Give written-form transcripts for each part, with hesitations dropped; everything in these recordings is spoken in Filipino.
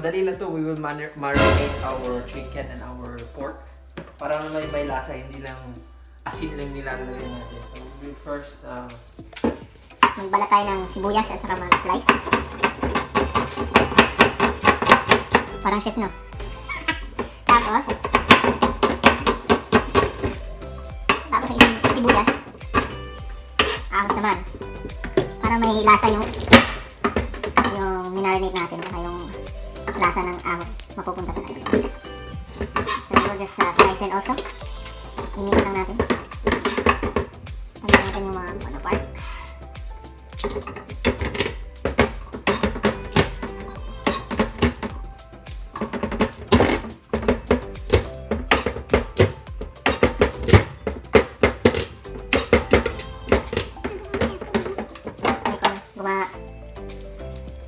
madali lang to. We will marinate our chicken and our pork. Para naman may lasa, hindi lang asin lang nilalagay natin. So we will first... magbalat tayo ng sibuyas at saka mga slice. Parang chef, no? Tapos ang isang sibuyas. Ahos naman. Para may lasa yung minarinate natin. Kaya yung lasa ng ahos mapupunta talaga. So we'll just slice din also. Init lang natin. Tanggalin natin yung mga part.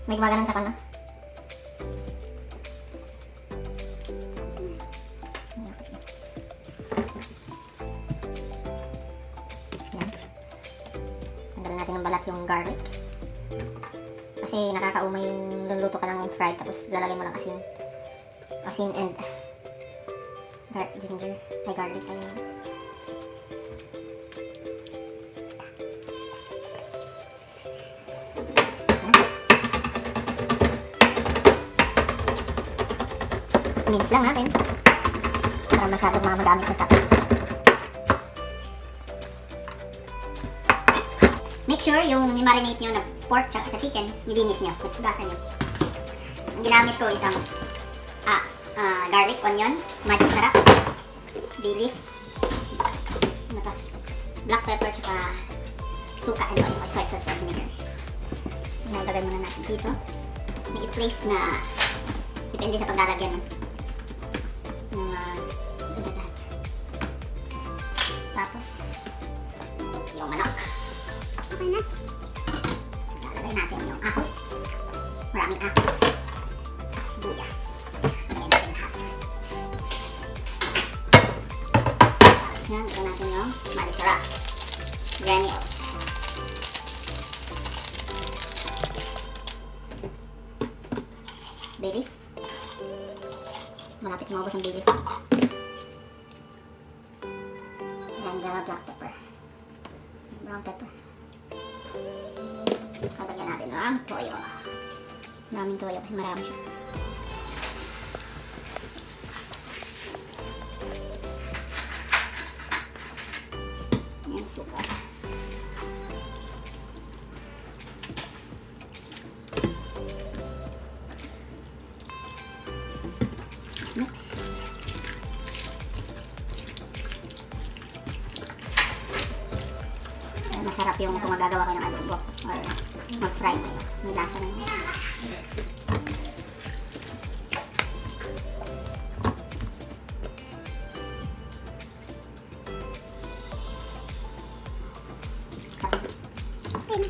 May gumaganon sa kanya. Yan. Tanggalin natin ng balat yung garlic. Kasi nakakaumay yung luluto ka ng fried tapos lalagay mo lang asin. Asin and ginger. Ay, garlic. Ayun. Mince lang natin para masyadong mga magamit na sapo. Make sure yung ni-marinate nyo na pork tsaka sa chicken, nilinis nyo, nagpugasan nyo. Ang ginamit ko isang garlic, onion, magic sarap, bay leaf, ano to, black pepper tsaka suka and oil or soy sauce and vinegar. Nalagay muna natin dito. Make it place na depende sa paglalagyan. Tapos yung manok. Okay na. Lalagay natin yung ahos. Maraming ahos. Sibuyas. Lagay natin lahat. Tapos yan, lagay natin yung magic sarap. Granules. Bay leaf. Malapit maubos ang bay leaf. And black pepper. Brown pepper. Kalagyan natin ang toyo. Maraming toyo kasi marami siya. Ayan, suka. Let's mix. Masarap yung kung magagawa kayo ng adobo or mag-fry kayo. May lasa na yun. Okay na.